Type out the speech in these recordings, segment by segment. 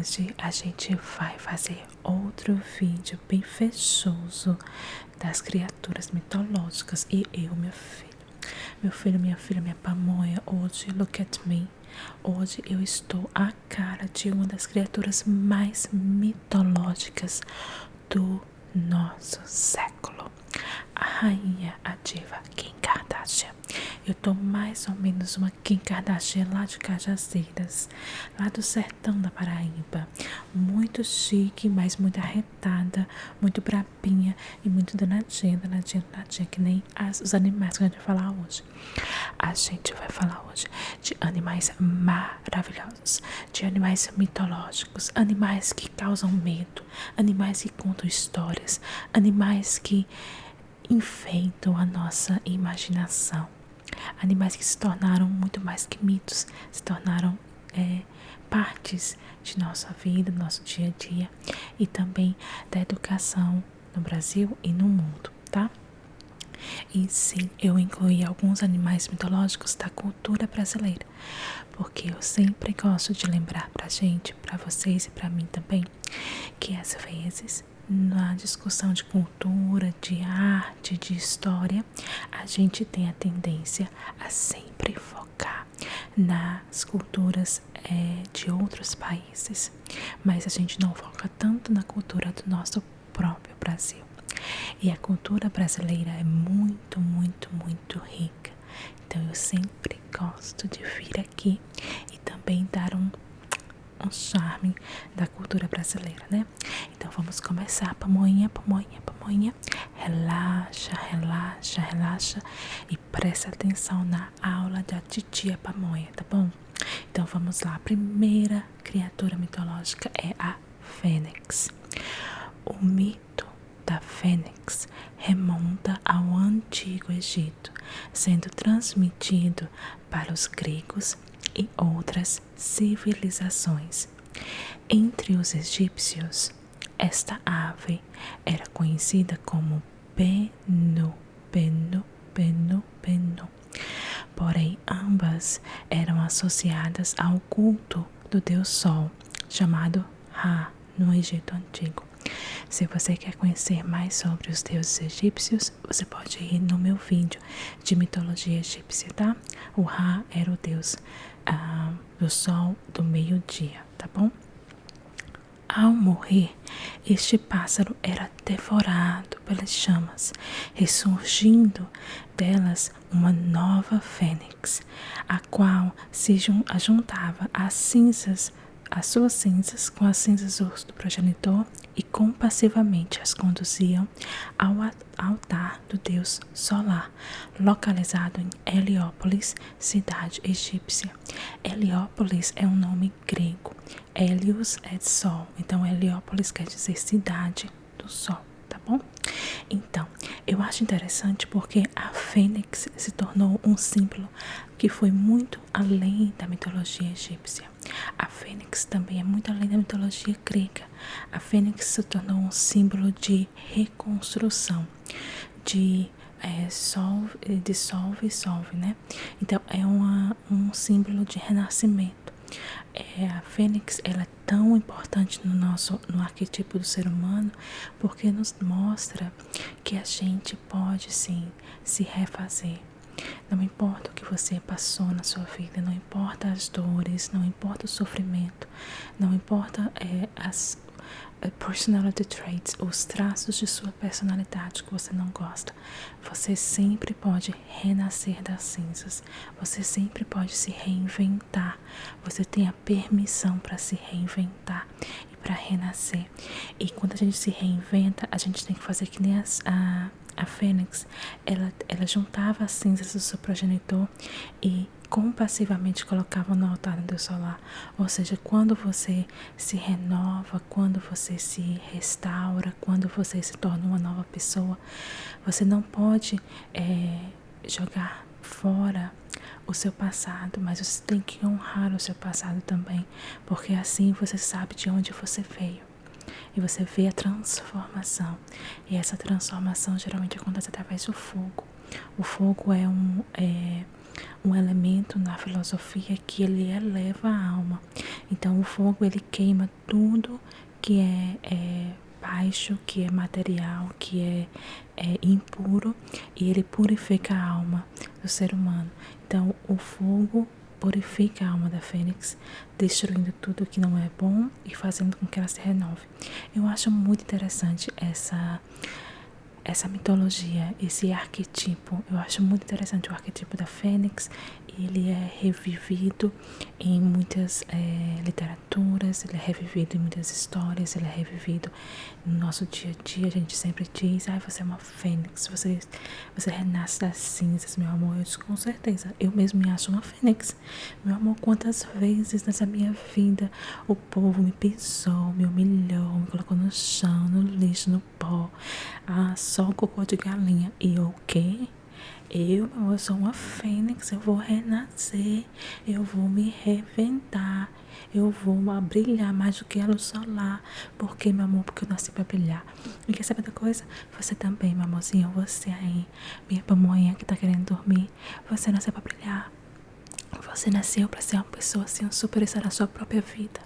hoje a gente vai fazer outro vídeo bem fechoso das criaturas mitológicas. E eu, meu filho, minha filha, minha pamonha, hoje, look at me. Hoje eu estou à cara de uma das criaturas mais mitológicas do nosso século. A rainha, a diva Kim Kardashian. Eu tô mais ou menos uma Kim Kardashian lá de Cajazeiras, lá do sertão da Paraíba. Muito chique, mas muito arretada, muito brabinha e muito danadinha, que nem os animais que a gente vai falar hoje. A gente vai falar hoje de animais maravilhosos, de animais mitológicos, animais que causam medo, animais que contam histórias, animais que enfeitam a nossa imaginação. Animais que se tornaram muito mais que mitos, se tornaram partes de nossa vida, do nosso dia a dia e também da educação no Brasil e no mundo, tá? E sim, eu incluí alguns animais mitológicos da cultura brasileira, porque eu sempre gosto de lembrar pra gente, pra vocês e pra mim também, que às vezes na discussão de cultura, de arte, de história, a gente tem a tendência a sempre focar nas culturas de outros países, mas a gente não foca tanto na cultura do nosso próprio Brasil. E a cultura brasileira é muito, muito, muito rica. Então eu sempre gosto de vir aqui e também dar um charme da cultura brasileira, né? Então vamos começar. Pamonha, pamonha, pamonha. Relaxa, relaxa, relaxa e presta atenção na aula da titia pamonha, tá bom? Então vamos lá. A primeira criatura mitológica é a Fênix. O mito da Fênix remonta ao Antigo Egito, sendo transmitido para os gregos e outras civilizações. Entre os egípcios, esta ave era conhecida como Benu, Benu, Benu, Benu. Porém, ambas eram associadas ao culto do deus Sol, chamado Ra, no Egito Antigo. Se você quer conhecer mais sobre os deuses egípcios, você pode ir no meu vídeo de mitologia egípcia, tá? O Ra era o deus do sol do meio-dia, tá bom? Ao morrer, este pássaro era devorado pelas chamas, ressurgindo delas uma nova fênix, a qual se juntava às suas cinzas com as cinzas do progenitor e compassivamente as conduziam ao altar do deus solar, localizado em Heliópolis, cidade egípcia. Heliópolis é um nome grego. Hélios é sol, então Heliópolis quer dizer cidade do sol, tá bom? Então, eu acho interessante porque a fênix se tornou um símbolo que foi muito além da mitologia egípcia. A fênix também é muito além da mitologia grega. A fênix se tornou um símbolo de reconstrução, de dissolve e solve, né? Então é um símbolo de renascimento. A fênix, ela é tão importante no arquetipo do ser humano porque nos mostra que a gente pode sim se refazer. Não importa o que você passou na sua vida, não importa as dores, não importa o sofrimento, não importa as personality traits, os traços de sua personalidade que você não gosta. Você sempre pode renascer das cinzas. Você sempre pode se reinventar. Você tem a permissão para se reinventar e para renascer. E quando a gente se reinventa, a gente tem que fazer que nem a fênix. Ela juntava as cinzas do seu progenitor e compassivamente colocava no altar do Deus solar. Ou seja, quando você se renova, quando você se restaura, quando você se torna uma nova pessoa, você não pode jogar fora o seu passado, mas você tem que honrar o seu passado também, porque assim você sabe de onde você veio e você vê a transformação. E essa transformação geralmente acontece através do fogo. O fogo é um elemento na filosofia que ele eleva a alma. Então o fogo ele queima tudo que é baixo, que é material, que é impuro, e ele purifica a alma do ser humano. Então o fogo purifica a alma da fênix, destruindo tudo que não é bom e fazendo com que ela se renove. Eu acho muito interessante essa mitologia, esse arquetipo. Eu acho muito interessante o arquetipo da fênix. Ele é revivido em muitas literaturas, ele é revivido em muitas histórias, ele é revivido no nosso dia a dia. A gente sempre diz: ai, você é uma fênix, você renasce das cinzas, meu amor. Eu disse: com certeza, eu mesmo me acho uma fênix. Meu amor, quantas vezes nessa minha vida o povo me pisou, me humilhou, me colocou no chão, no lixo, no pó. Ah, só o cocô de galinha. E eu o quê? Eu sou uma fênix, eu vou renascer, eu vou me reinventar, eu vou brilhar mais do que a luz solar. Porque, meu amor, porque eu nasci pra brilhar. E quer saber da coisa? Você também, meu amorzinho, você aí, minha pamonha que tá querendo dormir, você nasceu pra brilhar. Você nasceu pra ser uma pessoa assim, um superstar da sua própria vida,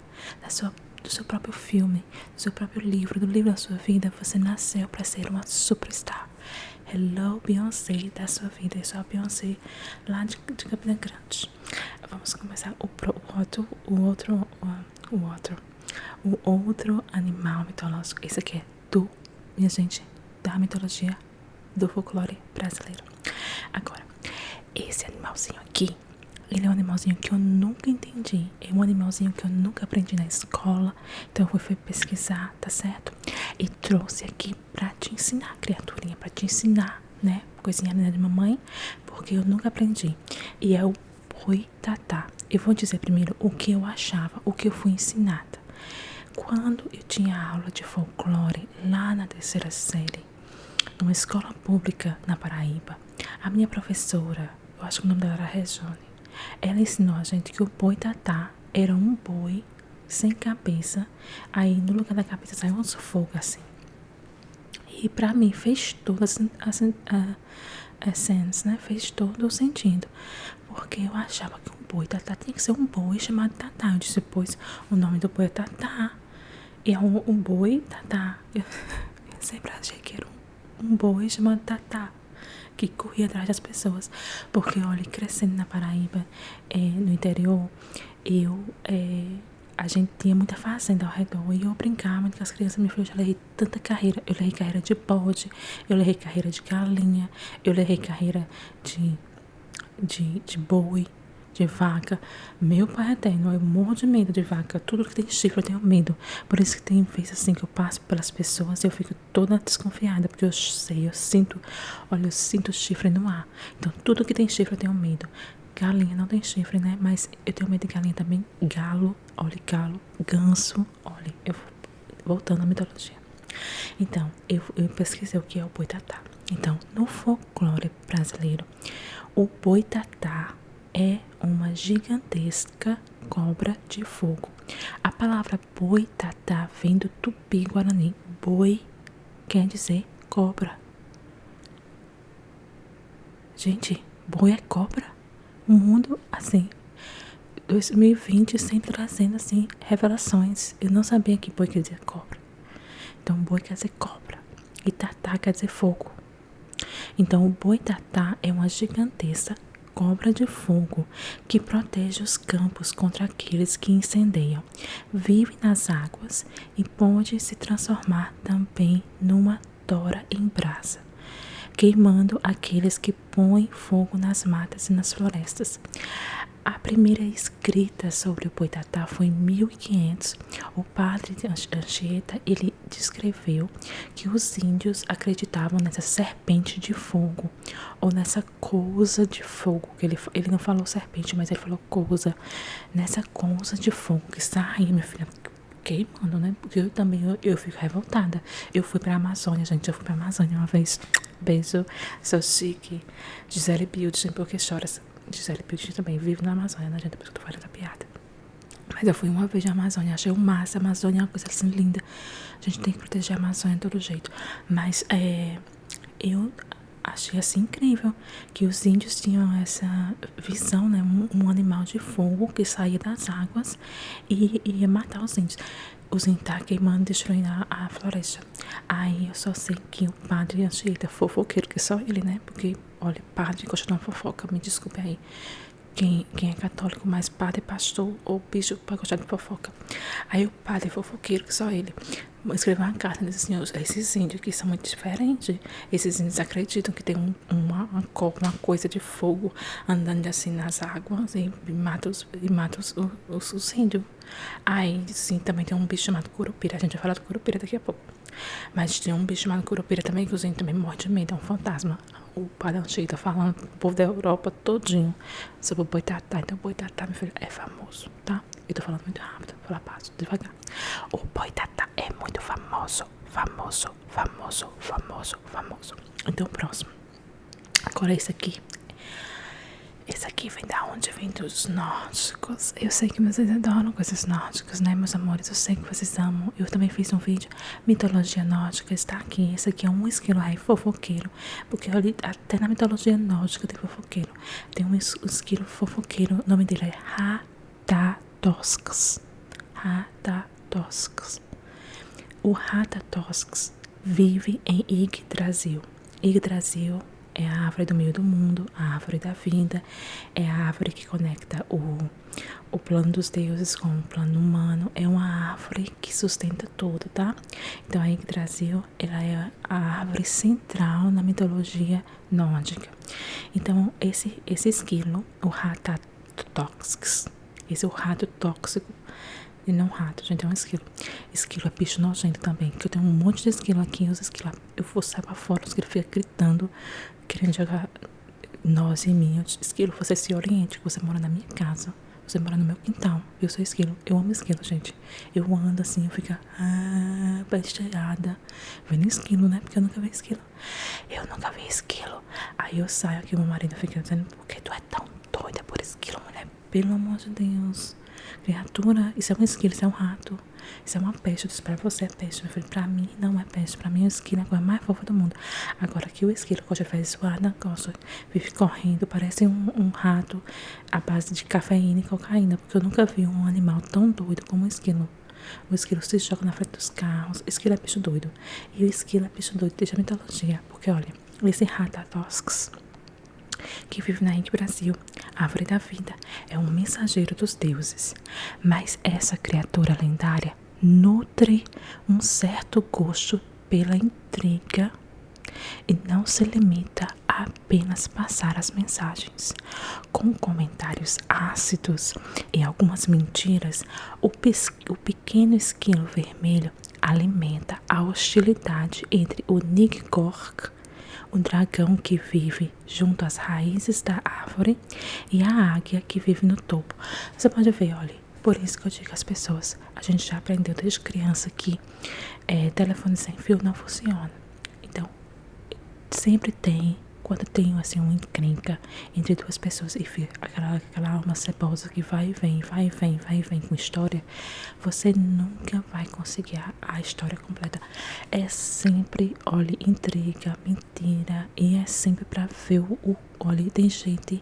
do seu próprio filme, do seu próprio livro, do livro da sua vida. Você nasceu pra ser uma superstar. Hello, Beyoncé da sua vida. Eu sou a Beyoncé lá de Campina Grande. Vamos começar o outro animal mitológico. Esse aqui é minha gente, da mitologia do folclore brasileiro. Agora, esse animalzinho aqui, ele é um animalzinho que eu nunca entendi. É um animalzinho que eu nunca aprendi na escola. Então eu fui pesquisar, tá certo? E trouxe aqui pra te ensinar, criaturinha, pra te ensinar, né? Coisinha de mamãe, porque eu nunca aprendi. E é o boitatá. Eu vou dizer primeiro o que eu achava, o que eu fui ensinada. Quando eu tinha aula de folclore lá na 3ª série, numa escola pública na Paraíba, a minha professora, eu acho que o nome dela era Rejane, ela ensinou a gente que o boitatá era um boi sem cabeça. Aí no lugar da cabeça saiu um fogo assim. E pra mim fez todo sense, né? Fez todo o sentido. Porque eu achava que um boitatá tinha que ser um boi chamado Tatá. Eu disse: pois o nome do boi é Tatá. E é um boi Tatá. Eu sempre achei que era um boi chamado Tatá, que corria atrás das pessoas. Porque, olha, crescendo na Paraíba, no interior, a gente tinha muita fazenda ao redor. E eu brincava muito com as crianças. Minha filha, eu já levei tanta carreira. Eu levei carreira de bode, eu levei carreira de galinha, eu levei carreira de boi, de vaca. Meu pai eterno, eu morro de medo de vaca. Tudo que tem chifre eu tenho medo. Por isso que tem vezes assim que eu passo pelas pessoas e eu fico toda desconfiada, porque eu sinto chifre no ar. Então tudo que tem chifre eu tenho medo. Galinha não tem chifre, né? Mas eu tenho medo de galinha também. Galo, ganso, voltando à mitologia. Então, eu pesquisei o que é o boitatá. Então, no folclore brasileiro, o boitatá é uma gigantesca cobra de fogo. A palavra boitatá vem do tupi-guarani. Boi quer dizer cobra. Gente, boi é cobra? O mundo, assim, 2020 sempre trazendo, assim, revelações. Eu não sabia que boi quer dizer cobra. Então, boi quer dizer cobra. E tatá quer dizer fogo. Então, o boitatá é uma gigantesca cobra de fogo que protege os campos contra aqueles que incendeiam. Vive nas águas e pode se transformar também numa tora em brasa, queimando aqueles que põem fogo nas matas e nas florestas. A primeira escrita sobre o boitatá foi em 1500. O padre de Anchieta, ele descreveu que os índios acreditavam nessa serpente de fogo, ou nessa cousa de fogo, que ele não falou serpente, mas ele falou cousa, nessa cousa de fogo que saía, minha filha, queimando, né? Porque eu fico revoltada. Eu fui pra Amazônia, gente. Eu fui pra Amazônia uma vez. Beijo, sou chique. Gisele Bündchen, porque choras. Gisele Bündchen também vive na Amazônia, né, gente? Depois que eu tô falando essa piada. Mas eu fui uma vez na Amazônia, achei o massa. A Amazônia é uma coisa assim linda. A gente tem que proteger a Amazônia de todo jeito. Mas eu achei assim incrível que os índios tinham essa visão, né? Um animal de fogo que saía das águas e ia matar os índios. Os índios estavam queimando, destruindo a floresta. Aí eu só sei que o padre Anchieta, fofoqueiro, que só ele, né? Porque, olha, padre gosta de uma fofoca, me desculpe aí. Quem é católico, mais padre, pastor ou bicho para gostar de fofoca. Aí o padre fofoqueiro, que só ele, escreveu uma carta desse senhor, esses índios que são muito diferentes. Esses índios acreditam que tem uma coisa de fogo andando assim nas águas e mata os índios. Aí sim, também tem um bicho chamado curupira. A gente vai falar do curupira daqui a pouco. Mas tem um bicho chamado curupira também, que os índios também morrem de medo, é um fantasma. O padre Anchieta falando pro povo da Europa todinho sobre o boitatá. Então o boitatá, meu filho, é famoso, tá? Eu tô falando muito rápido, vou falar passo, devagar. O boitatá é muito famoso. Então próximo. Agora esse aqui. Esse aqui vem da onde? Vem dos nórdicos. Eu sei que vocês adoram coisas nórdicas, né, meus amores? Eu sei que vocês amam. Eu também fiz um vídeo. Mitologia nórdica está aqui. Esse aqui é um esquilo rei fofoqueiro. Porque olha, até na mitologia nórdica tem fofoqueiro. Tem um esquilo fofoqueiro. O nome dele é Ratatoskes. O Ratatoskes vive em Yggdrasil. Yggdrasil é a árvore do meio do mundo, a árvore da vida, é a árvore que conecta o plano dos deuses com o plano humano. É uma árvore que sustenta tudo, tá? Então a Yggdrasil, ela é a árvore central na mitologia nórdica. Então esse esquilo, o Ratatoskes, esse é o rato tóxico. E não rato, gente, é um esquilo. Esquilo é bicho nojento também. Que eu tenho um monte de esquilo aqui. Os esquilos, eu vou sair pra fora, os esquilos ficam gritando, querendo jogar nós em mim. Esquilo, você se oriente, você mora na minha casa, você mora no meu quintal. Eu sou esquilo, eu amo esquilo, gente. Eu ando assim, eu fico besteirada vendo esquilo, né? Porque eu nunca vi esquilo. Aí eu saio aqui, meu marido fica dizendo: por que tu é tão doida por esquilo, mulher? Pelo amor de Deus. Criatura, isso é um esquilo, isso é um rato. Isso é uma peste, eu disse pra você, é peste, meu filho. Pra mim não é peste, pra mim o esquilo é a coisa mais fofa do mundo. Agora que o esquilo gosta de fazer zoada, gosta, vive correndo, parece um rato à base de cafeína e cocaína. Porque eu nunca vi um animal tão doido como o esquilo. O esquilo se joga na frente dos carros. O esquilo é bicho doido. E o esquilo é bicho doido desde a mitologia. Porque olha, esse Ratatoskes, que vive na Yggdrasil, árvore da vida, é um mensageiro dos deuses. Mas essa criatura lendária nutre um certo gosto pela intriga e não se limita a apenas passar as mensagens. Com comentários ácidos e algumas mentiras, o pequeno esquilo vermelho alimenta a hostilidade entre o Nigorg, o dragão que vive junto às raízes da árvore, e a águia que vive no topo. Você pode ver, olha, por isso que eu digo às pessoas, a gente já aprendeu desde criança que telefone sem fio não funciona. Então, sempre tem, quando tem assim uma encrenca entre duas pessoas e fica aquela alma cebosa que vai e vem com história, você nunca vai conseguir a história completa. É sempre, olha, intriga, mentira, e é sempre pra ver olha, tem gente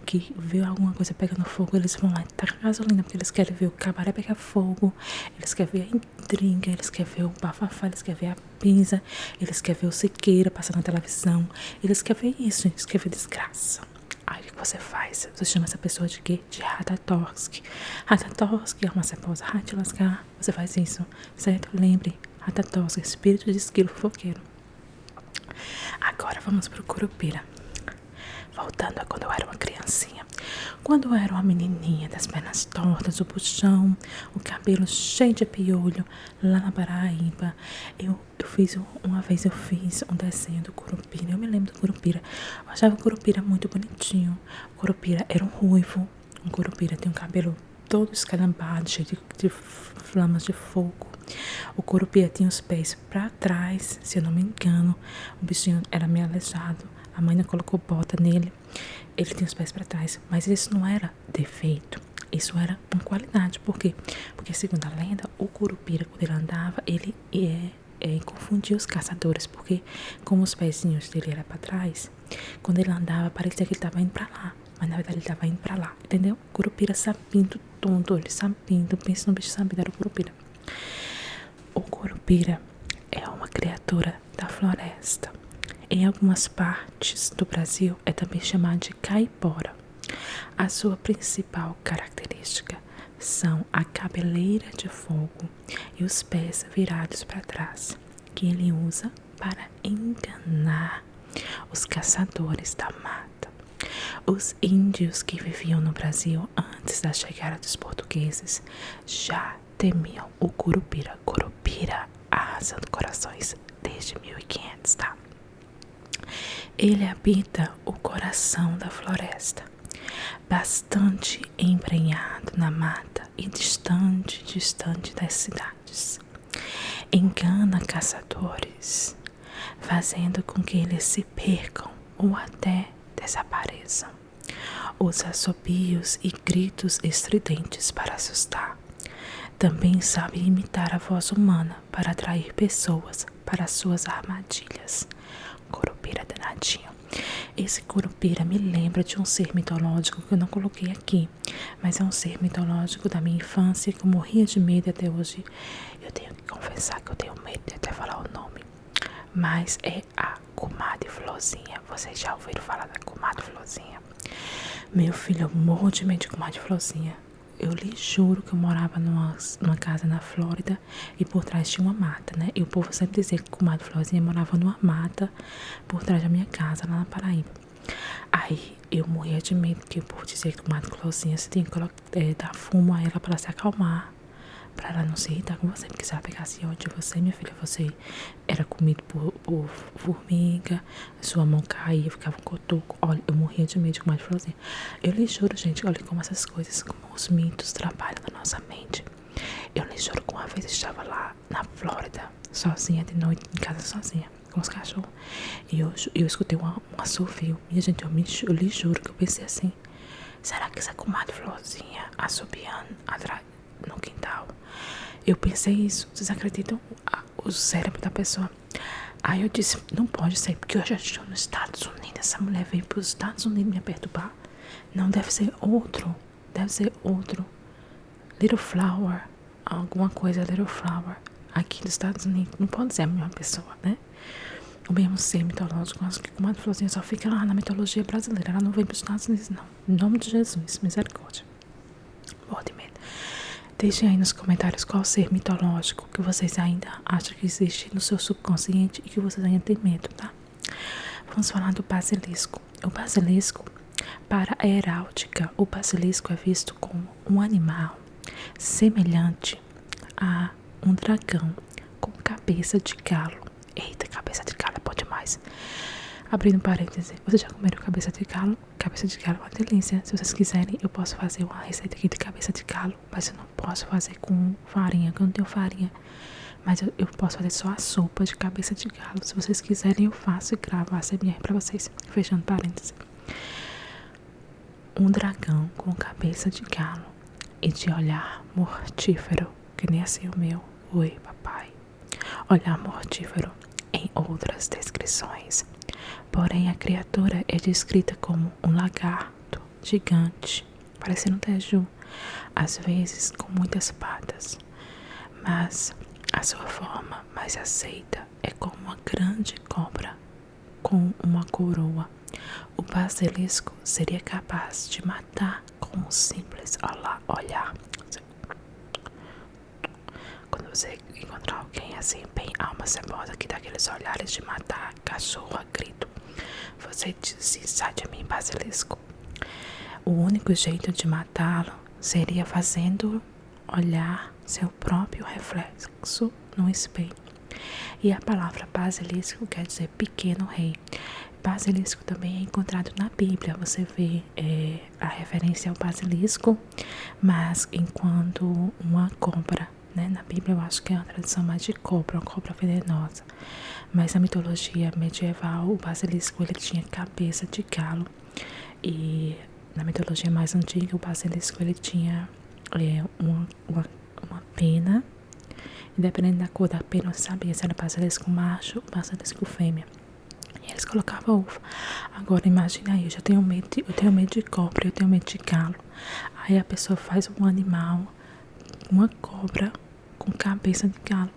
que vê alguma coisa pegando fogo, eles vão lá e tacam gasolina, porque eles querem ver o cabaré pegar fogo, eles querem ver a intriga, eles querem ver o bafafá, eles querem ver a pizza, eles querem ver o Siqueira passando na televisão, eles querem ver isso, eles querem ver desgraça. Aí o que você faz? Você chama essa pessoa de quê? De Ratatoskes. Ratatoskes é uma cebosa, te lascar. Você faz isso, certo? Lembre, Ratatoskes, espírito de esquilo fofoqueiro. Agora vamos pro curupira. Voltando a quando eu era uma criancinha. Quando eu era uma menininha das pernas tortas, o puxão, o cabelo cheio de piolho, lá na Paraíba, uma vez eu fiz um desenho do curupira. Eu me lembro do curupira. Eu achava o curupira muito bonitinho. O curupira era um ruivo. O curupira tem um cabelo todo escalambado, cheio de flamas de fogo. O curupira tinha os pés para trás, se eu não me engano. O bichinho era meio aleijado. A mãe não colocou bota nele. Ele tinha os pés para trás. Mas isso não era defeito. Isso era uma qualidade. Por quê? Porque, segundo a lenda, o curupira, quando ele andava, ele confundia os caçadores, porque como os pezinhos dele eram para trás, quando ele andava parecia que ele estava indo para lá, mas na verdade ele estava indo para lá, entendeu? Curupira sapinto tonto, ele sapinto, pensa no bicho sapinto, era o Curupira. O Curupira é uma criatura da floresta. Em algumas partes do Brasil é também chamado de caipora. A sua principal característica são a cabeleira de fogo e os pés virados para trás, que ele usa para enganar os caçadores da mata. Os índios que viviam no Brasil antes da chegada dos portugueses já temiam o Curupira. Curupira arrasando corações desde 1500, tá? Ele habita o coração da floresta, bastante embrenhado na mata e distante das cidades. Engana caçadores, fazendo com que eles se percam ou até desapareçam. Usa assobios e gritos estridentes para assustar. Também sabe imitar a voz humana para atrair pessoas para suas armadilhas. Curupira danadinho. Esse Curupira me lembra de um ser mitológico que eu não coloquei aqui, mas é um ser mitológico da minha infância que eu morria de medo até hoje. Eu tenho que confessar que eu tenho medo de até falar o nome, mas é a comadre Florzinha. Vocês já ouviram falar da comadre Florzinha? Meu filho, eu morro de medo de comadre Florzinha. Eu lhe juro que eu morava numa casa na Flórida e por trás tinha uma mata, né? E o povo sempre dizia que a comadre Florzinha morava numa mata por trás da minha casa, lá na Paraíba. Aí eu morria de medo, porque o povo dizia que a comadre Florzinha você tem que dar fumo a ela para ela se acalmar, para ela não se irritar com você, porque se ela pegasse ódio de você, minha filha, você era comido por formiga, sua mão caía, ficava um cotoco. Olha, eu morria de medo de comadre Florzinha. Eu lhe juro, gente, olha como essas coisas, como os mitos trabalham na nossa mente. Eu lhe juro que uma vez eu estava lá na Flórida, sozinha de noite, em casa sozinha, com os cachorros, e eu escutei um assovio. Minha gente, eu lhe juro que eu pensei assim, será que essa comadre Florzinha assobiando atrás no quintal? Eu pensei isso, vocês acreditam? O cérebro da pessoa. Aí eu disse, não pode ser, porque eu já estou nos Estados Unidos, essa mulher veio para os Estados Unidos me perturbar. Não, deve ser outro. Little Flower, alguma coisa Little Flower, aqui dos Estados Unidos. Não pode ser a mesma pessoa, né? O mesmo ser mitológico. Acho que a comadre Florzinha só fica lá na mitologia brasileira, ela não vem para os Estados Unidos, não. Em nome de Jesus, misericórdia. Morro de medo. Deixem aí nos comentários qual ser mitológico que vocês ainda acham que existe no seu subconsciente e que vocês ainda têm medo, tá? Vamos falar do basilisco. O basilisco, para a heráldica, o basilisco é visto como um animal semelhante a um dragão com cabeça de galo. Eita, cabeça de galo é bom demais. Abrindo parênteses, vocês já comeram cabeça de galo? Cabeça de galo é uma delícia. Se vocês quiserem, eu posso fazer uma receita aqui de cabeça de galo, mas eu não posso fazer com farinha, porque eu não tenho farinha. Mas eu posso fazer só a sopa de cabeça de galo. Se vocês quiserem, eu faço e gravo a ASMR pra vocês. Fechando parênteses. Um dragão com cabeça de galo e de olhar mortífero, que nem assim o meu. Oi, papai. Olhar mortífero em outras descrições. Porém, a criatura é descrita como um lagarto gigante, parecendo um teju, às vezes com muitas patas. Mas a sua forma mais aceita é como uma grande cobra com uma coroa. O basilisco seria capaz de matar com um simples olhar. Quando você encontrar alguém assim, bem alma cebosa, que dá aqueles olhares de matar cachorro a grito, você diz assim, sai de mim, basilisco. O único jeito de matá-lo seria fazendo olhar seu próprio reflexo no espelho. E a palavra basilisco quer dizer pequeno rei. Basilisco também é encontrado na Bíblia. Você vê a referência ao basilisco, mas enquanto uma cobra, né? Na Bíblia eu acho que é uma tradução mais de cobra, uma cobra venenosa. Mas na mitologia medieval, o basilisco ele tinha cabeça de galo. E na mitologia mais antiga, o basilisco ele tinha uma pena Independente da cor da pena, você sabia se era basilisco macho ou basilisco fêmea. E eles colocavam ovo. Agora imagina aí, eu tenho medo de cobra, eu tenho medo de galo. Aí a pessoa faz um animal, uma cobra com cabeça de galo.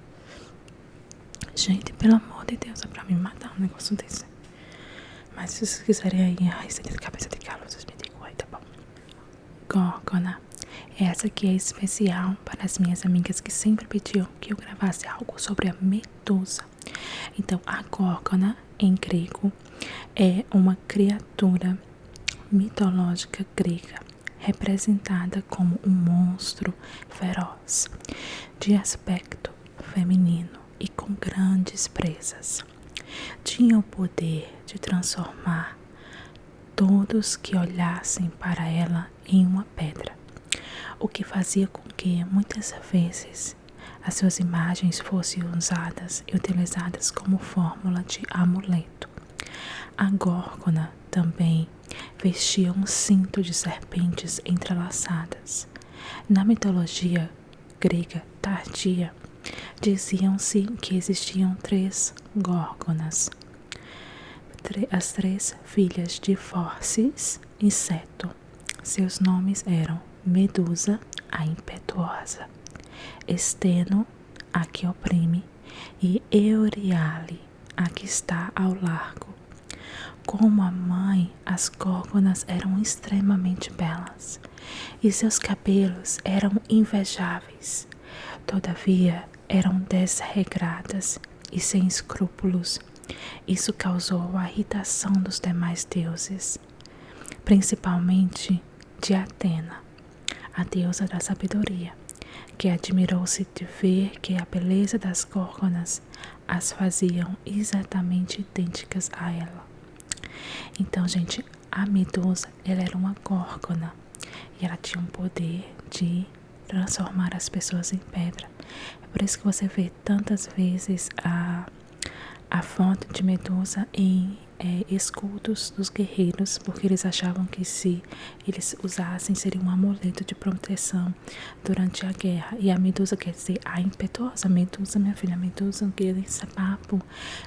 Gente, pelo amor de Deus, é pra me matar um negócio desse. Mas se vocês quiserem aí a receita de cabeça de galo, vocês me digam aí, tá bom? Górgona. Essa aqui é especial para as minhas amigas que sempre pediam que eu gravasse algo sobre a medusa. Então, a górgona, em grego, é uma criatura mitológica grega, representada como um monstro feroz, de aspecto feminino e com grandes presas. Tinha o poder de transformar todos que olhassem para ela em uma pedra, o que fazia com que muitas vezes as suas imagens fossem usadas e utilizadas como fórmula de amuleto. A górgona também vestia um cinto de serpentes entrelaçadas. Na mitologia grega tardia, diziam-se que existiam 3 górgonas, as 3 filhas de Fórcis e Ceto. Seus nomes eram Medusa, a impetuosa, Esteno, a que oprime, e Euríale, a que está ao largo. Como a mãe, as górgonas eram extremamente belas e seus cabelos eram invejáveis. Todavia, eram desregradas e sem escrúpulos. Isso causou a irritação dos demais deuses, principalmente de Atena, a deusa da sabedoria, que admirou-se de ver que a beleza das górgonas as faziam exatamente idênticas a ela. Então, gente, a Medusa, ela era uma górgona e ela tinha um poder de transformar as pessoas em pedra. É por isso que você vê tantas vezes a fonte de Medusa em escudos dos guerreiros, porque eles achavam que se eles usassem seria um amuleto de proteção durante a guerra. E a Medusa quer dizer a impetuosa. Medusa, minha filha, Medusa não queria nem papo.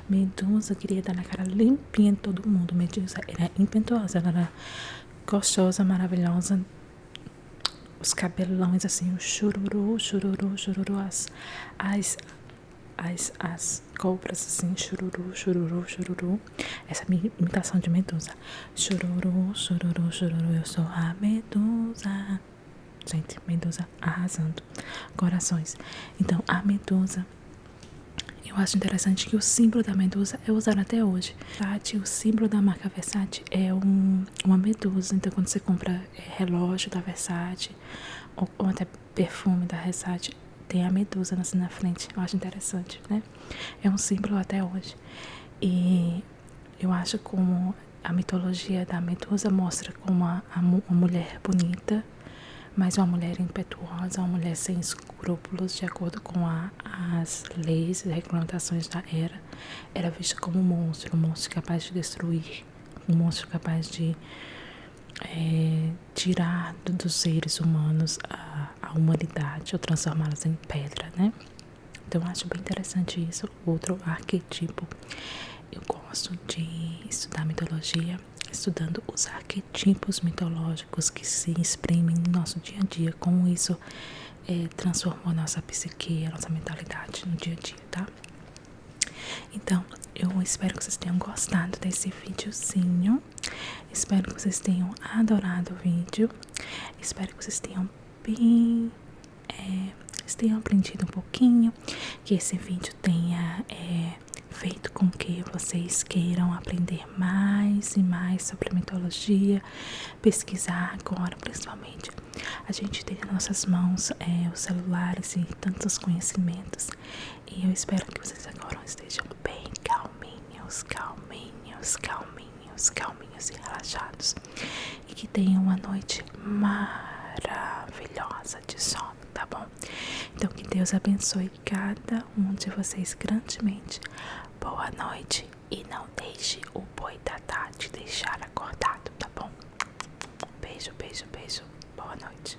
Medusa queria dar na cara limpinha de todo mundo. Medusa era impetuosa, ela era gostosa, maravilhosa, os cabelões assim, o chururu, chururu, chururu, as cobras assim, chururu, chururu, chururu. Essa é a minha imitação de Medusa. Chururu, chururu, chururu, eu sou a Medusa. Gente, Medusa arrasando corações. Então, a Medusa, eu acho interessante que o símbolo da Medusa é usado até hoje. O símbolo da marca Versace é uma Medusa. Então, quando você compra relógio da Versace ou até perfume da Versace, tem a Medusa assim na frente. Eu acho interessante, né? É um símbolo até hoje. E eu acho como a mitologia da Medusa mostra como uma mulher bonita, mas uma mulher impetuosa, uma mulher sem escrúpulos, de acordo com as leis e regulamentações da era vista como um monstro capaz de destruir, um monstro capaz de tirar dos seres humanos a humanidade ou transformá-los em pedra, né? Então eu acho bem interessante isso. Outro arquetipo, eu gosto de estudar mitologia, estudando os arquetipos mitológicos que se exprimem no nosso dia a dia, como isso transformou a nossa psique, a nossa mentalidade no dia a dia, tá? Então, eu espero que vocês tenham gostado desse videozinho. Espero que vocês tenham adorado o vídeo. Espero que vocês tenham aprendido um pouquinho, que esse vídeo tenha feito com que vocês queiram aprender mais e mais sobre mitologia, pesquisar agora, principalmente. A gente tem nas nossas mãos os celulares e tantos conhecimentos. E eu espero que vocês agora estejam bem calminhos, calminhos, calminhos, calminhos e relaxados. E que tenham uma noite maravilhosa de sono, tá bom? Então que Deus abençoe cada um de vocês grandemente. Boa noite e não deixe o boi da tarde deixar acordado, tá bom? Beijo, beijo, beijo. Boa noite.